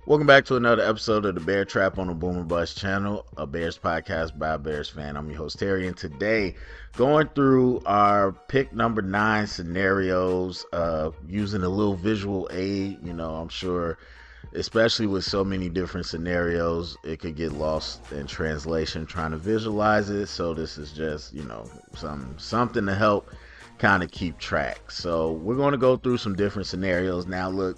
Welcome back to another episode of the Bear Trap on the Boomer Bust channel, a Bears podcast by a Bears fan. I'm your host Terry, and today going through our pick number 9 scenarios, using a little visual aid. I'm sure, especially with so many different scenarios, it could get lost in translation trying to visualize it. So this is just something to help kind of keep track. So we're going to go through some different scenarios. Now, look.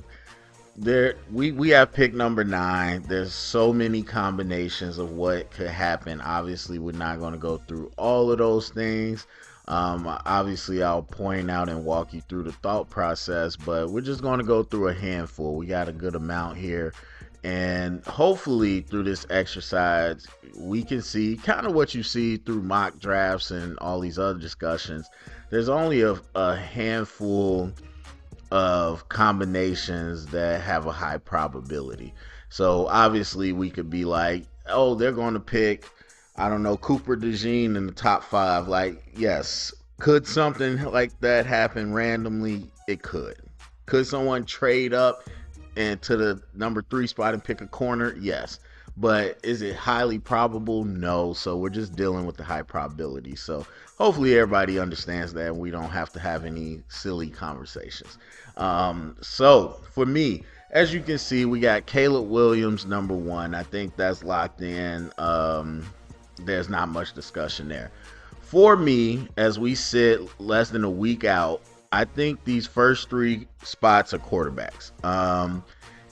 We have pick number 9. There's so many combinations of what could happen. Obviously, we're not going to go through all of those things. Obviously, I'll point out and walk you through the thought process, but we're just going to go through a handful. We got a good amount here, and hopefully through this exercise we can see kind of what you see through mock drafts and all these other discussions. There's only a handful of combinations that have a high probability. So obviously we could be like, oh, they're going to pick, I don't know, Cooper DeJean in the top 5. Like, yes, could something like that happen randomly? It could. Could someone trade up and to the number 3 spot and pick a corner? Yes. But is it highly probable? No. So we're just dealing with the high probability. So hopefully everybody understands that and we don't have to have any silly conversations. So for me, as you can see, we got Caleb Williams number 1. I think that's locked in. There's not much discussion there. For me, as we sit less than a week out, I think these first 3 spots are quarterbacks.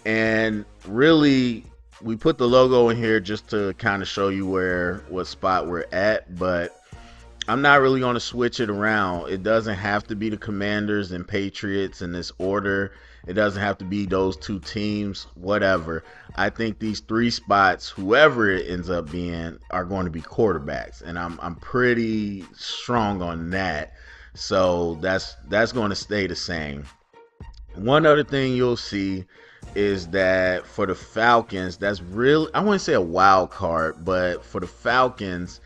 And really, we put the logo in here just to kind of show you what spot we're at, but I'm not really going to switch it around. It doesn't have to be the Commanders and Patriots in this order. It doesn't have to be those 2 teams, whatever. I think these 3 spots, whoever it ends up being, are going to be quarterbacks, and I'm pretty strong on that. So that's going to stay the same. One other thing you'll see is that for the Falcons, that's really, I wouldn't say a wild card, but for the Falcons,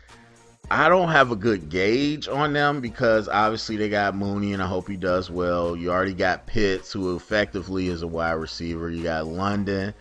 I don't have a good gauge on them because obviously they got Mooney, and I hope he does well. You already got Pitts, who effectively is a wide receiver. You got London,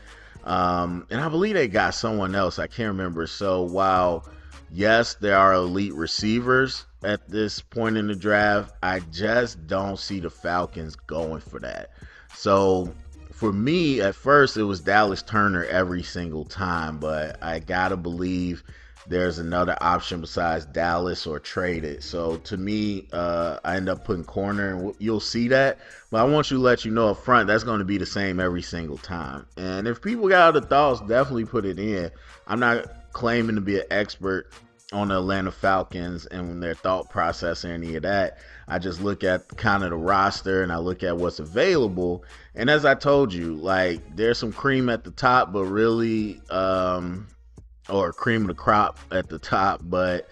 and I believe they got someone else. I can't remember. So while, yes, there are elite receivers at this point in the draft, I just don't see the Falcons going for that. So for me, at first, it was Dallas Turner every single time, but I gotta believe there's another option besides Dallas or trade it. So to me, I end up putting corner, and you'll see that. But I want you to let you know up front, that's going to be the same every single time. And if people got other thoughts, definitely put it in. I'm not claiming to be an expert on the Atlanta Falcons and their thought process or any of that. I just look at kind of the roster and I look at what's available. And as I told you, like, there's some cream at the top, but really, or cream of the crop at the top. But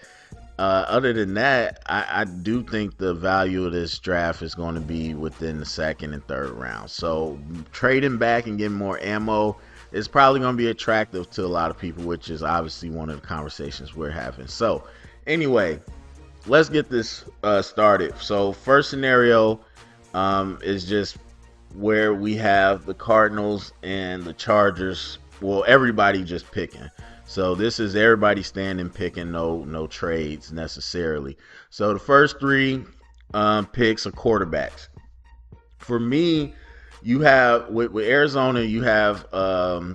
other than that, I do think the value of this draft is going to be within the 2nd and 3rd round. So trading back and getting more ammo is probably going to be attractive to a lot of people, which is obviously one of the conversations we're having. So anyway, let's get this started. So first scenario is just where we have the Cardinals and the Chargers. Well, everybody just picking. So this is everybody standing picking, no trades necessarily. So the first 3 picks are quarterbacks. For me, you have with Arizona, you have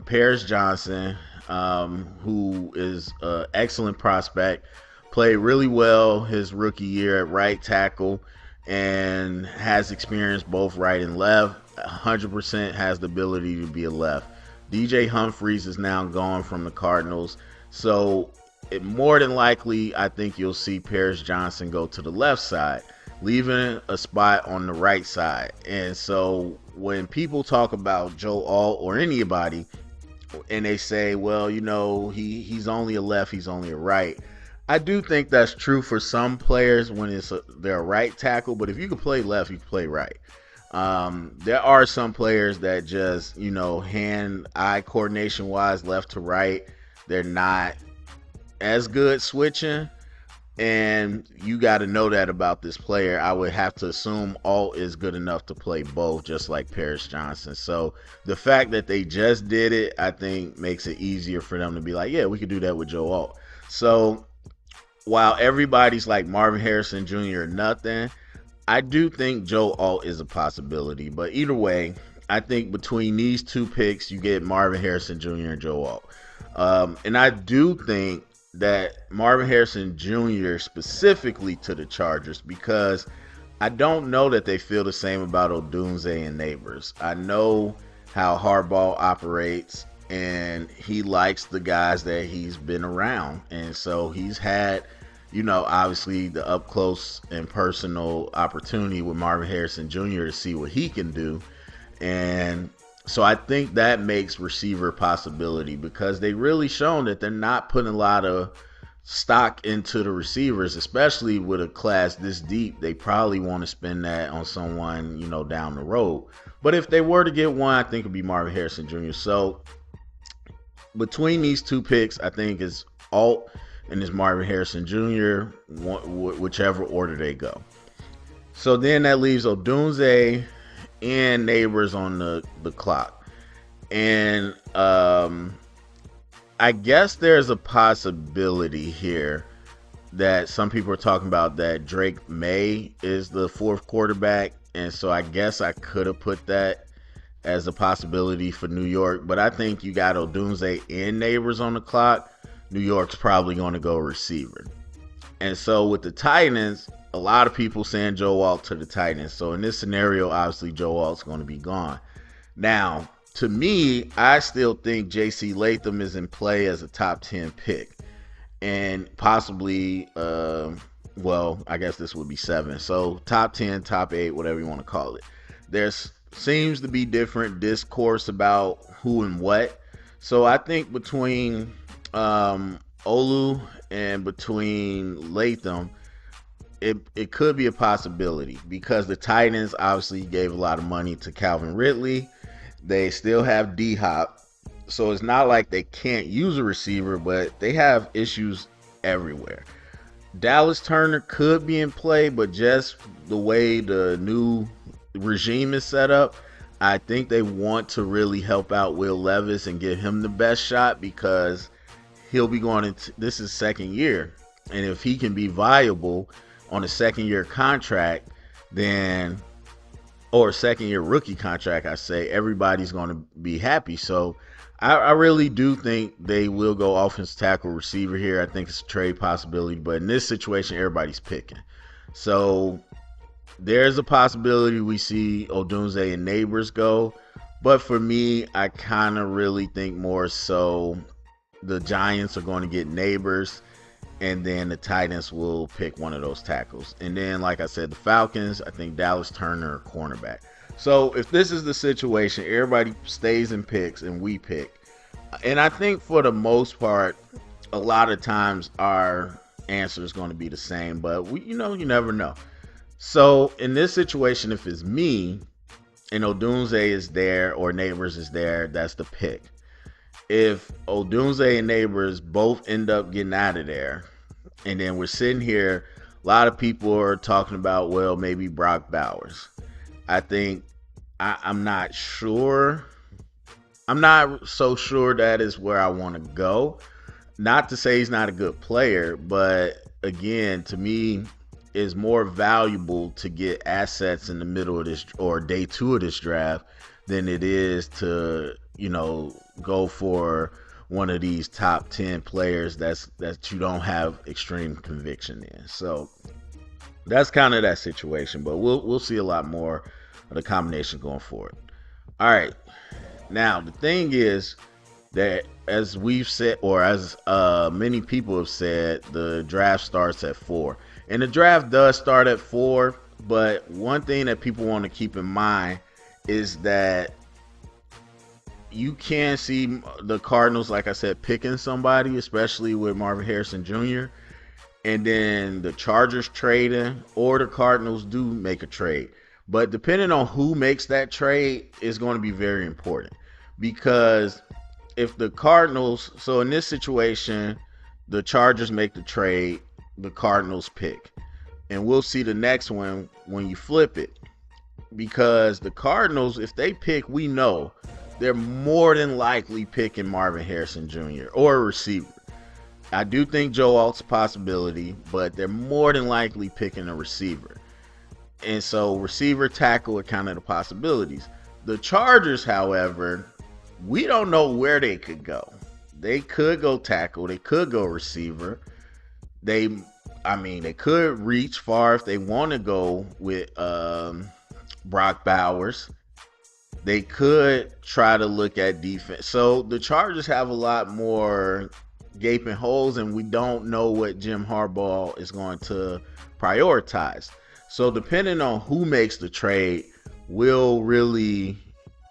Paris Johnson, who is an excellent prospect, played really well his rookie year at right tackle, and has experience both right and left. 100% has the ability to be a left. DJ Humphries is now gone from the Cardinals, so more than likely, I think you'll see Paris Johnson go to the left side, leaving a spot on the right side. And so when people talk about Joe Alt or anybody, and they say, well, he's only a left, he's only a right. I do think that's true for some players when they're a right tackle, but if you can play left, you can play right. There are some players that just, hand-eye coordination-wise, left to right, they're not as good switching. And you got to know that about this player. I would have to assume Alt is good enough to play both, just like Paris Johnson. So the fact that they just did it, I think, makes it easier for them to be like, yeah, we could do that with Joe Alt. So while everybody's like Marvin Harrison Jr. or nothing, I do think Joe Alt is a possibility. But either way, I think between these two picks, you get Marvin Harrison Jr. and Joe Alt. And I do think that Marvin Harrison Jr. specifically to the Chargers, because I don't know that they feel the same about Odunze and Neighbors. I know how Harbaugh operates, and he likes the guys that he's been around. And so he's had, obviously the up close and personal opportunity with Marvin Harrison Jr. to see what he can do. And so I think that makes receiver a possibility, because they really shown that they're not putting a lot of stock into the receivers, especially with a class this deep. They probably want to spend that on someone, down the road. But if they were to get one, I think it'd be Marvin Harrison Jr. So between these two picks, I think it's Alt and it's Marvin Harrison Jr., whichever order they go. So then that leaves Odunze and Neighbors on the clock. And I guess there's a possibility here that some people are talking about that Drake May is the fourth quarterback. And so I guess I could have put that as a possibility for New York. But I think you got Odunze and Neighbors on the clock. New York's probably going to go receiver. And so with the Titans, a lot of people saying Joe Alt to the Titans. So in this scenario, obviously Joe Alt's going to be gone. Now, to me, I still think J.C. Latham is in play as a top 10 pick. And possibly, I guess this would be 7. So top 10, top 8, whatever you want to call it. There seems to be different discourse about who and what. So I think between Olu and between Latham, it could be a possibility, because the Titans obviously gave a lot of money to Calvin Ridley. They still have D-Hop. So it's not like they can't use a receiver, but they have issues everywhere. Dallas Turner could be in play, but just the way the new regime is set up, I think they want to really help out Will Levis and give him the best shot, because he'll be going into this is second year. And if he can be viable on a second year contract, then, or second year rookie contract, I say, everybody's going to be happy. So I really do think they will go offensive tackle receiver here. I think it's a trade possibility, but in this situation, everybody's picking. So there's a possibility we see Odunze and Neighbors go. But for me, I kind of really think more so the Giants are going to get Neighbors, and then the Titans will pick one of those tackles. And then, like I said, the Falcons, I think Dallas Turner, cornerback. So if this is the situation, everybody stays and picks, and we pick. And I think for the most part, a lot of times our answer is going to be the same, but you never know. So in this situation, if it's me and Odunze is there or Neighbors is there, that's the pick. If Odunze and Neighbors both end up getting out of there, and then we're sitting here, a lot of people are talking about, well, maybe Brock Bowers. I think I'm not sure. I'm not so sure that is where I want to go. Not to say he's not a good player, but again, to me, it's more valuable to get assets in the middle of this or day 2 of this draft than it is to, go for one of these top 10 players that you don't have extreme conviction in. So that's kind of that situation, but we'll see a lot more of the combination going forward. All right. Now, the thing is that, as we've said, or as many people have said, the draft starts at 4. And the draft does start at 4, but one thing that people want to keep in mind is that you can see the Cardinals, like I said, picking somebody, especially with Marvin Harrison Jr., and then the Chargers trading, or the Cardinals do make a trade. But depending on who makes that trade is going to be very important, because if the Cardinals, so in this situation, the Chargers make the trade, the Cardinals pick. And we'll see the next one when you flip it. Because the Cardinals, if they pick, we know they're more than likely picking Marvin Harrison Jr. or a receiver. I do think Joe Alt's a possibility, but they're more than likely picking a receiver. And so receiver, tackle are kind of the possibilities. The Chargers, however, we don't know where they could go. They could go tackle, they could go receiver. They could reach far if they want to go with Brock Bowers. They could try to look at defense. So the Chargers have a lot more gaping holes, and we don't know what Jim Harbaugh is going to prioritize. So depending on who makes the trade will really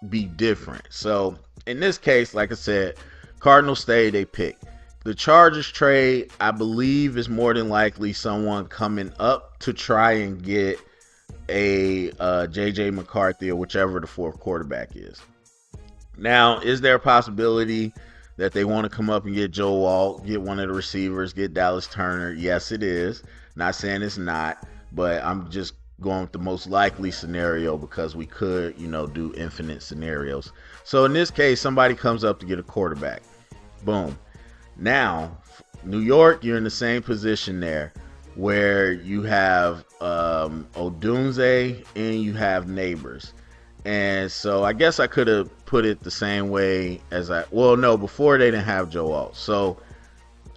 be different. So in this case, like I said, Cardinals stay, they pick. The Chargers trade, I believe, is more than likely someone coming up to try and get a JJ McCarthy or whichever the fourth quarterback is. Now, is there a possibility that they want to come up and get Joe Alt, get one of the receivers, get Dallas Turner? Yes, it is. Not saying it's not, but I'm just going with the most likely scenario because we could, do infinite scenarios. So in this case, somebody comes up to get a quarterback. Boom. Now, New York, you're in the same position there where you have Odunze and you have Neighbors. And so I guess I could have put it the same way as before they didn't have Joe Alt. So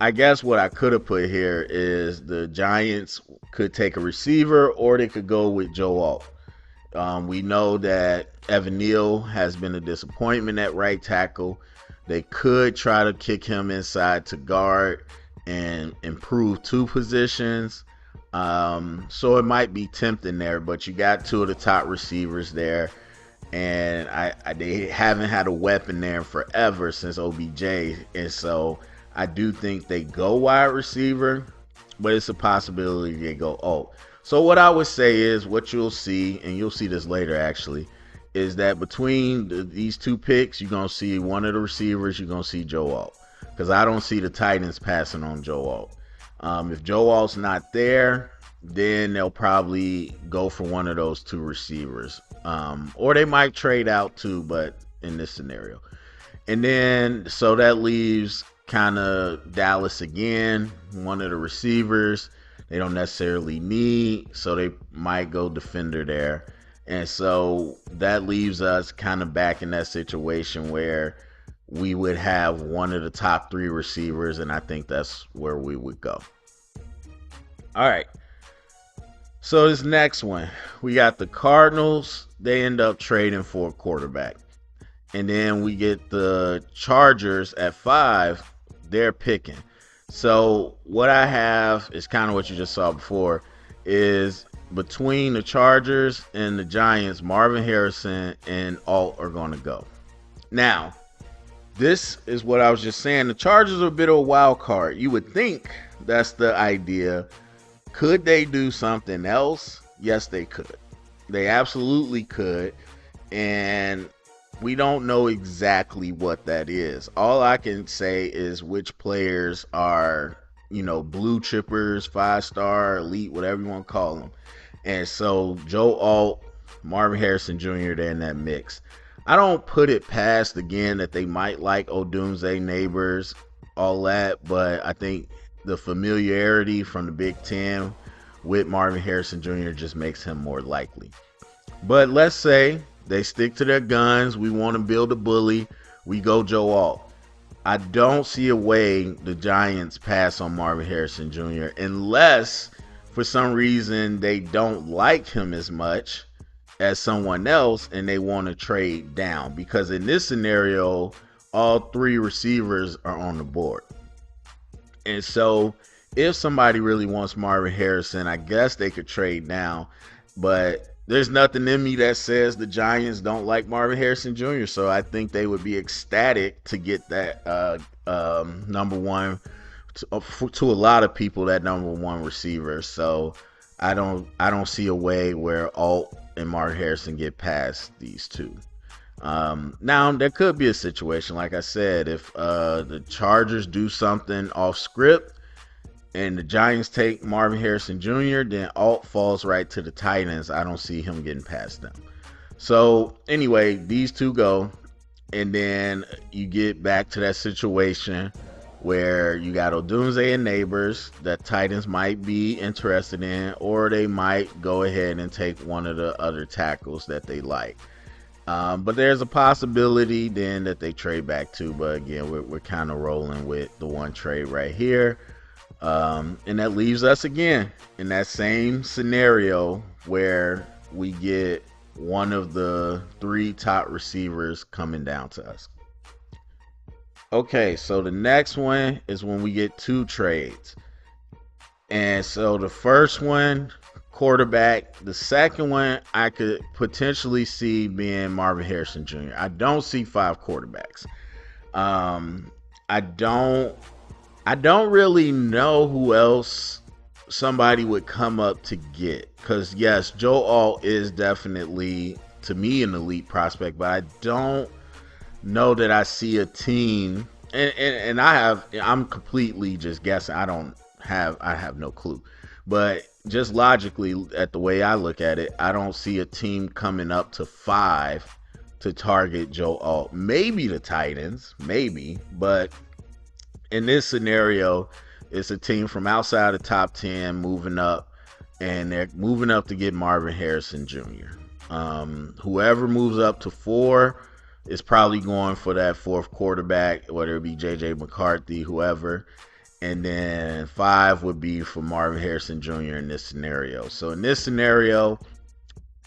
I guess what I could have put here is the Giants could take a receiver or they could go with Joe Alt. We know that Evan Neal has been a disappointment at right tackle. They could try to kick him inside to guard and improve two positions. So it might be tempting there, but you got two of the top receivers there. And they haven't had a weapon there forever since OBJ. And so I do think they go wide receiver, but it's a possibility they go Alt. So what I would say is what you'll see, and you'll see this later actually, is that between these two picks, you're going to see one of the receivers, you're going to see Joe Alt. Because I don't see the Titans passing on Joe Alt. If Joe Alt's not there, then they'll probably go for one of those two receivers. Or they might trade out too, but in this scenario. And then, so that leaves kind of Dallas again, one of the receivers they don't necessarily need, so they might go defender there. And so that leaves us kind of back in that situation where we would have one of the top three receivers, and I think that's where we would go. All right. So this next one, we got the Cardinals. They end up trading for a quarterback. And then we get the Chargers at 5. They're picking. So what I have is kind of what you just saw before, is between the Chargers and the Giants, Marvin Harrison and Alt are going to go. Now, this is what I was just saying. The Chargers are a bit of a wild card. You would think that's the idea. Could they do something else? Yes, they could. They absolutely could. And we don't know exactly what that is. All I can say is which players are, blue chippers, 5-star, elite, whatever you want to call them. And so Joe Alt, Marvin Harrison Jr., they're in that mix. I don't put it past, again, that they might like Odunze, Neighbors, all that, but I think the familiarity from the Big Ten with Marvin Harrison Jr. just makes him more likely. But let's say they stick to their guns. We want to build a bully. We go Joe Alt. I don't see a way the Giants pass on Marvin Harrison Jr. unless for some reason they don't like him as much as someone else and they want to trade down. Because in this scenario, all three receivers are on the board. And so if somebody really wants Marvin Harrison, I guess they could trade down. But there's nothing in me that says the Giants don't like Marvin Harrison Jr. So I think they would be ecstatic to get that number one, to a lot of people, that number one receiver. So I don't see a way where Alt and Marvin Harrison get past these two. Now there could be a situation, like I said, if the Chargers do something off script and the Giants take Marvin Harrison Jr., then Alt falls right to the Titans. I don't see him getting past them. So anyway, these two go, and then you get back to that situation where you got Odunze and Neighbors that Titans might be interested in, or they might go ahead and take one of the other tackles that they like. But there's a possibility then that they trade back too. But again, we're kind of rolling with the one trade right here. And that leaves us again in that same scenario where we get one of the three top receivers coming down to us. Okay, so the next one is when we get two trades. And so the first one, quarterback. The second one, I could potentially see being Marvin Harrison Jr. I don't see 5 quarterbacks. I don't really know who else somebody would come up to get. Because yes, Joe Alt is definitely, to me, an elite prospect, but I don't know that I see a team, and I'm completely just guessing. I have no clue. But just logically, at the way I look at it, I don't see a team coming up to 5 to target Joe Alt. Maybe the Titans, maybe, but in this scenario, it's a team from outside the top 10 moving up, and they're moving up to get Marvin Harrison Jr. Whoever moves up to 4 is probably going for that 4th quarterback, whether it be JJ McCarthy, whoever. And then 5 would be for Marvin Harrison Jr. in this scenario. So in this scenario,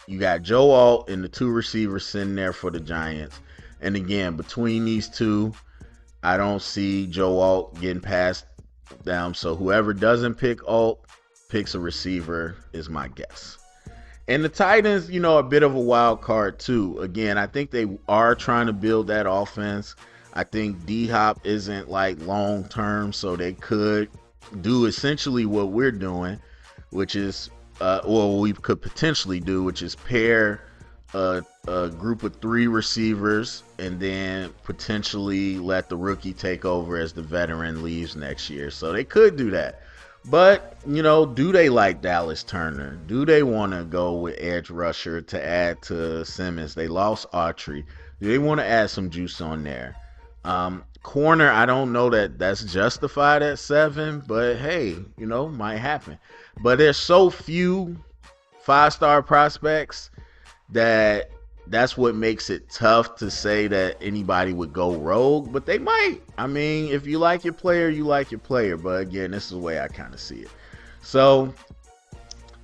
you got Joe Alt and the 2 receivers sitting there for the Giants. And again, between these two, I don't see Joe Alt getting past them. So whoever doesn't pick Alt picks a receiver is my guess. And the Titans, a bit of a wild card too. Again, I think they are trying to build that offense. I think D-Hop isn't like long term, so they could do essentially what we're doing, which is, we could potentially do, which is pair a group of 3 receivers and then potentially let the rookie take over as the veteran leaves next year. So they could do that. But, do they like Dallas Turner? Do they want to go with edge rusher to add to Simmons? They lost Autry. Do they want to add some juice on there? Corner, I don't know that that's justified at 7, but hey, might happen. But there's so few 5-star prospects that's what makes it tough to say that anybody would go rogue, but they might. I mean, if you like your player, you like your player. But again, this is the way I kind of see it. So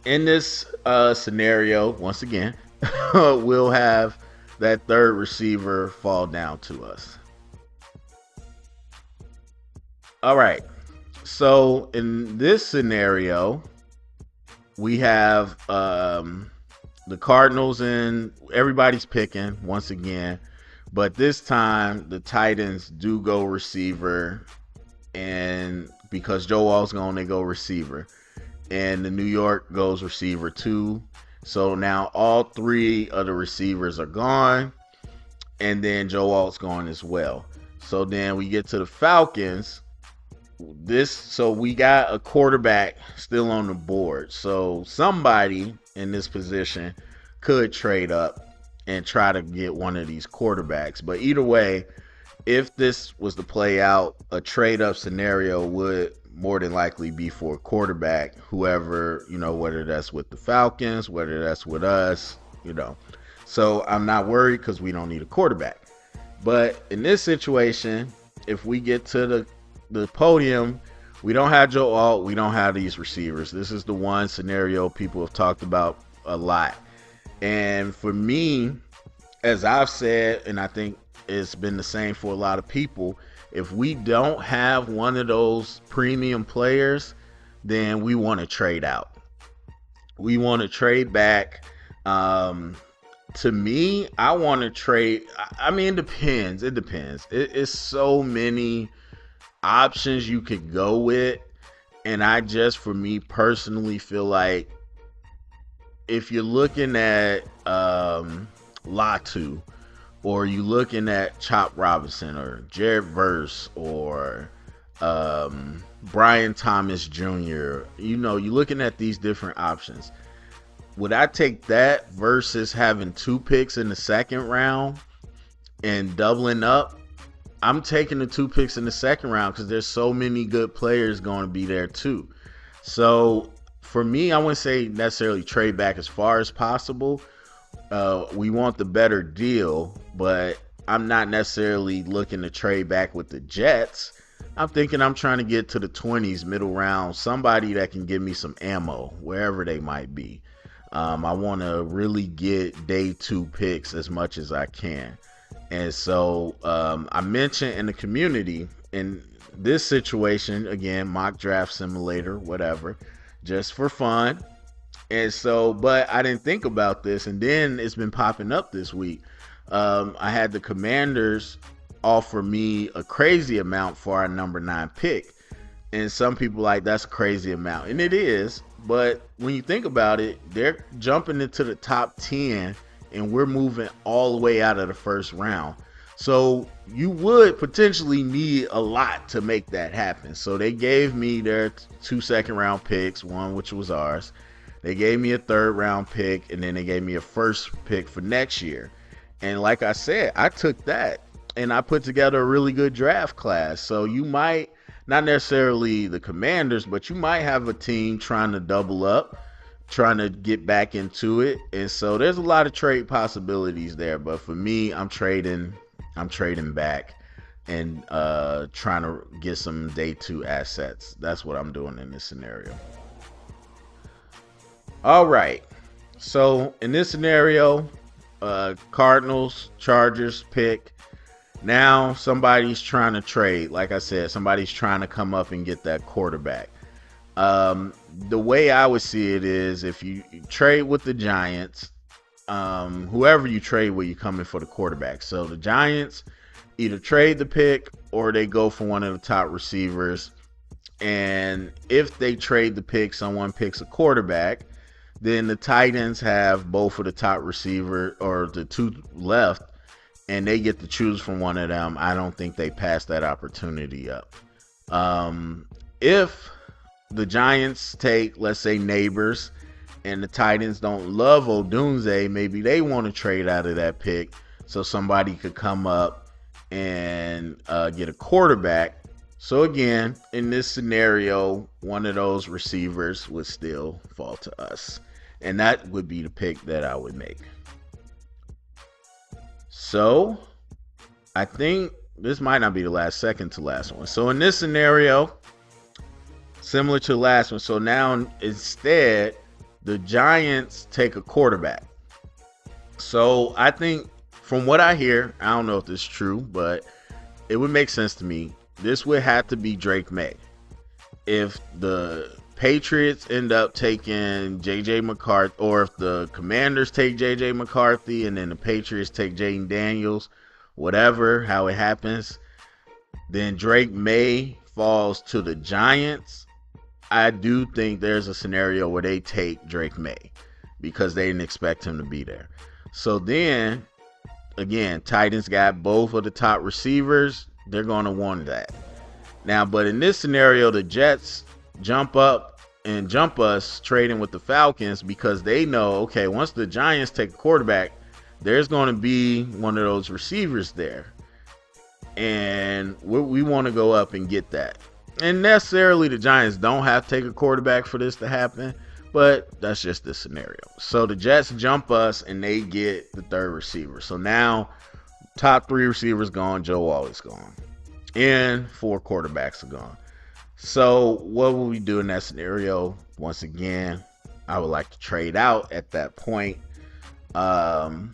in this scenario, once again, we'll have that 3rd receiver fall down to us. All right. So in this scenario, we have the Cardinals, and everybody's picking once again, but this time the Titans do go receiver, and because Joe Alt's gone, they go receiver, and the New York goes receiver too. So now all 3 of the receivers are gone, and then Joe Alt's gone as well. So then we get to the Falcons. So we got a quarterback still on the board. So somebody in this position could trade up and try to get one of these quarterbacks. But either way, if this was to play out, a trade up scenario would more than likely be for a quarterback, whoever, whether that's with the Falcons, whether that's with us, So I'm not worried because we don't need a quarterback. But in this situation, if we get to the podium, we don't have Joe Alt, we don't have these receivers. This is the one scenario people have talked about a lot. And for me, as I've said, and I think it's been the same for a lot of people, if we don't have one of those premium players, then we want to trade out. We want to trade back. To me, I want to trade. I mean, it depends. It's so many options you could go with, and I just, for me personally, feel like if you're looking at Latu, or you looking at Chop Robinson or Jared Verse or Brian Thomas Jr. You're looking at these different options. Would I take that versus having 2 picks in the second round and doubling up? I'm taking the 2 picks in the second round because there's so many good players going to be there too. So for me, I wouldn't say necessarily trade back as far as possible. We want the better deal, but I'm not necessarily looking to trade back with the Jets. I'm thinking I'm trying to get to the 20s, middle round, somebody that can give me some ammo, wherever they might be. I want to really get day 2 picks as much as I can. And so I mentioned in the community, in this situation, again, mock draft simulator, whatever, just for fun. And so, but I didn't think about this, and then it's been popping up this week. I had the Commanders offer me a crazy amount for our number 9 pick. And some people like, that's a crazy amount. And it is. But when you think about it, they're jumping into the top 10 and we're moving all the way out of the first round. So you would potentially need a lot to make that happen. So they gave me their 2 second-round picks, one which was ours. They gave me a 3rd-round pick, and then they gave me a 1st pick for next year. And like I said, I took that, and I put together a really good draft class. So you might, not necessarily the Commanders, but you might have a team trying to double up, trying to get back into it. And so there's a lot of trade possibilities there. But for me, I'm trading back and trying to get some day 2 assets. That's what I'm doing in this scenario. All right. So in this scenario, Cardinals, Chargers pick. Now somebody's trying to trade. Like I said, somebody's trying to come up and get that quarterback. The way I would see it is if you trade with the Giants, whoever you trade with, you coming for the quarterback. So the Giants either trade the pick or they go for one of the top receivers. And if they trade the pick, someone picks a quarterback, then the Titans have both of the top receiver or the 2 left, and they get to choose from one of them. I don't think they pass that opportunity up. If the Giants take, let's say, Neighbors, and the Titans don't love Odunze, maybe they want to trade out of that pick so somebody could come up and get a quarterback. So again, in this scenario, one of those receivers would still fall to us. And that would be the pick that I would make. So I think this might not be the second to last one. So in this scenario, similar to the last one. So now instead, the Giants take a quarterback. So I think from what I hear, I don't know if this is true, but it would make sense to me. This would have to be Drake May. If the Patriots end up taking J.J. McCarthy, or if the Commanders take J.J. McCarthy and then the Patriots take Jaden Daniels, whatever, how it happens, then Drake May falls to the Giants. I do think there's a scenario where they take Drake May because they didn't expect him to be there. So then, again, Titans got both of the top receivers. They're going to want that. Now, but in this scenario, the Jets jump up and jump us trading with the Falcons because they know, okay, once the Giants take a quarterback, there's going to be one of those receivers there. And we want to go up and get that. And necessarily the Giants don't have to take a quarterback for this to happen, but that's just the scenario. So the Jets jump us and they get the 3rd receiver. So now top 3 receivers gone, Joe Wall is gone, and 4 quarterbacks are gone. So what will we do in that scenario? Once again, I would like to trade out at that point. Because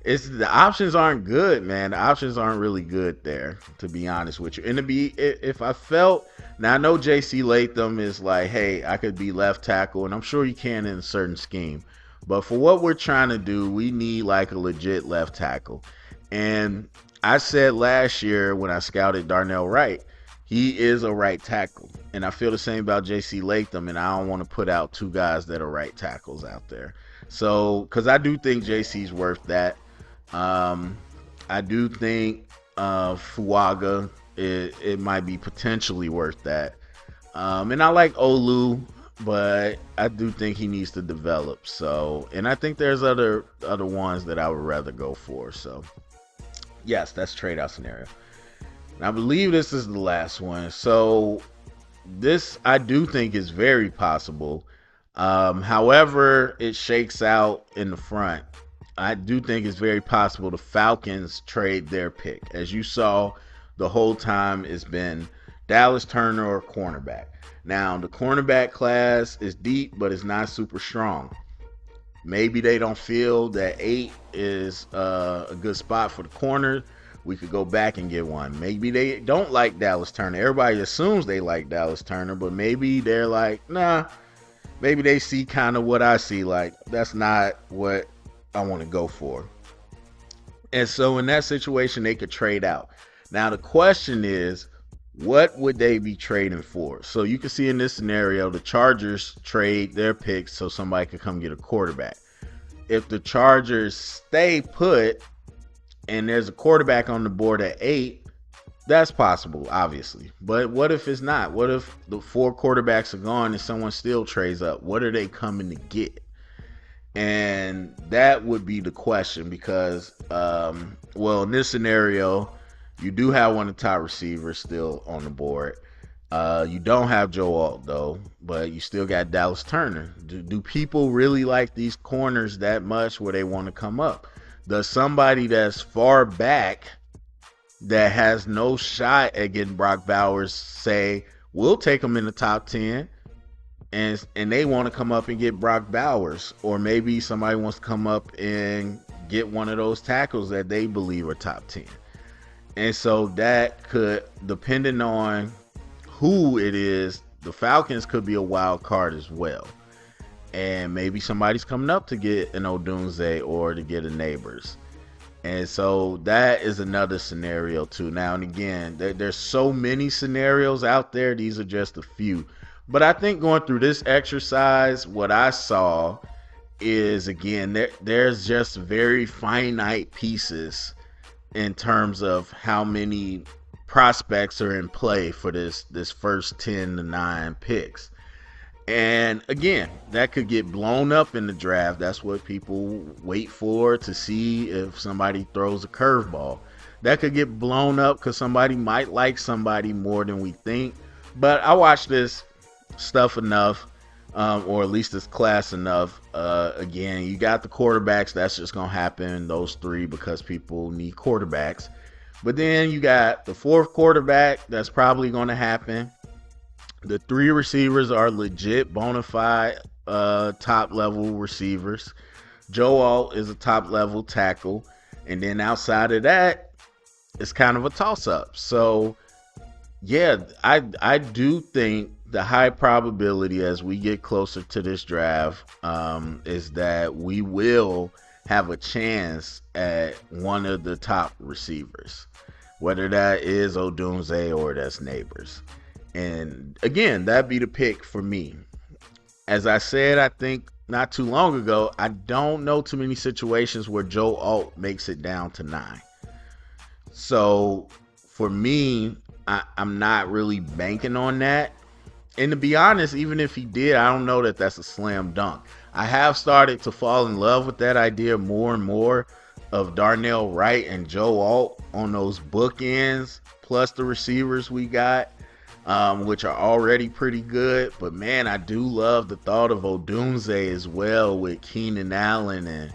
it's the options aren't good, man. The options aren't really good there, to be honest with you. And if I felt, now I know JC Latham is like, hey, I could be left tackle, and I'm sure you can in a certain scheme. But for what we're trying to do, we need like a legit left tackle. And I said last year when I scouted Darnell Wright, he is a right tackle. And I feel the same about JC Latham, and I don't want to put out 2 guys that are right tackles out there. So, because I do think JC's worth that. I do think Fuaga, it might be potentially worth that. And I like Olu, but I do think he needs to develop. So, and I think there's other ones that I would rather go for. So, yes, that's trade out scenario. And I believe this is the last one. So, this I do think is very possible. However, it shakes out in the front. I do think it's very possible the Falcons trade their pick. As you saw, the whole time it's been Dallas Turner or cornerback. Now, the cornerback class is deep, but it's not super strong. Maybe they don't feel that 8 is a good spot for the corner. We could go back and get one. Maybe they don't like Dallas Turner. Everybody assumes they like Dallas Turner, but maybe they're like, nah. Maybe they see kind of what I see. Like, that's not what I want to go for. And so in that situation, they could trade out. Now, the question is, what would they be trading for? So you can see in this scenario, the Chargers trade their picks so somebody could come get a quarterback. If the Chargers stay put and there's a quarterback on the board at 8, that's possible, obviously. But what if it's not? What if the 4 quarterbacks are gone and someone still trades up? What are they coming to get? And that would be the question because, well, in this scenario, you do have one of the top receivers still on the board. You don't have Joe Alt, though, but you still got Dallas Turner. Do people really like these corners that much where they want to come up? Does somebody that's far back that has no shot at getting Brock Bowers say, we'll take him in the top 10? And they want to come up and get Brock Bowers, or maybe somebody wants to come up and get one of those tackles that they believe are top 10. And so that could, depending on who it is, the Falcons could be a wild card as well. And maybe somebody's coming up to get an Odunze or to get a Neighbors. And so that is another scenario too. Now and again, there's so many scenarios out there. These are just a few. But I think going through this exercise, what I saw is, again, there's just very finite pieces in terms of how many prospects are in play for this first 10 to 9 picks. And again, that could get blown up in the draft. That's what people wait for, to see if somebody throws a curveball. That could get blown up because somebody might like somebody more than we think. But I watched this stuff enough, or at least this class enough. Again, you got the quarterbacks. That's just going to happen, those 3, because people need quarterbacks. But then you got the 4th quarterback. That's probably going to happen. The 3 receivers are legit bona fide top level receivers. Joe Alt is a top level tackle. And then outside of that, it's kind of a toss up. So yeah, I do think the high probability as we get closer to this draft is that we will have a chance at one of the top receivers, whether that is Odunze or that's Neighbors. And again, that'd be the pick for me. As I said, I think not too long ago, I don't know too many situations where Joe Alt makes it down to 9. So for me, I'm not really banking on that. And to be honest, even if he did, I don't know that that's a slam dunk. I have started to fall in love with that idea more and more of Darnell Wright and Joe Alt on those bookends, plus the receivers we got, which are already pretty good. But man, I do love the thought of Odunze as well with Keenan Allen and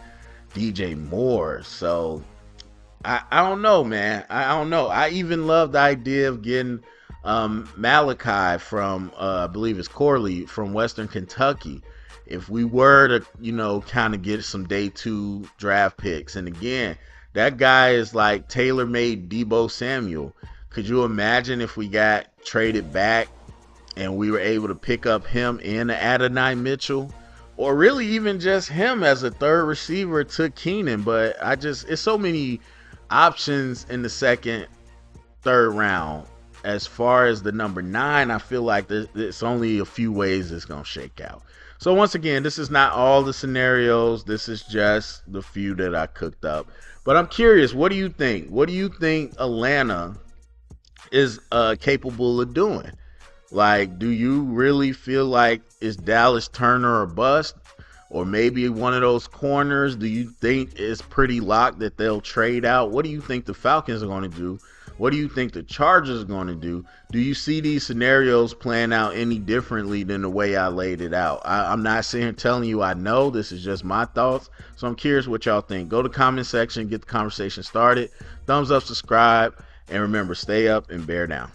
DJ Moore. So I don't know, man. I don't know. I even love the idea of getting Malachi from, I believe it's Corley, from Western Kentucky. If we were to, kind of get some day 2 draft picks. And again, that guy is like tailor-made Deebo Samuel. Could you imagine if we got traded back and we were able to pick up him and Adonai Mitchell? Or really even just him as a 3rd receiver to Keenan. But it's so many options in the 2nd, 3rd round. As far as the number 9, I feel like it's only a few ways it's going to shake out. So once again, this is not all the scenarios. This is just the few that I cooked up. But I'm curious, what do you think? What do you think Atlanta is capable of doing? Like, do you really feel like is Dallas Turner a bust? Or maybe one of those corners, do you think it's pretty locked that they'll trade out? What do you think the Falcons are going to do? What do you think the Chargers are going to do? Do you see these scenarios playing out any differently than the way I laid it out? I'm not sitting here telling you I know. This is just my thoughts. So I'm curious what y'all think. Go to the comment section, get the conversation started. Thumbs up, subscribe, and remember, stay up and bear down.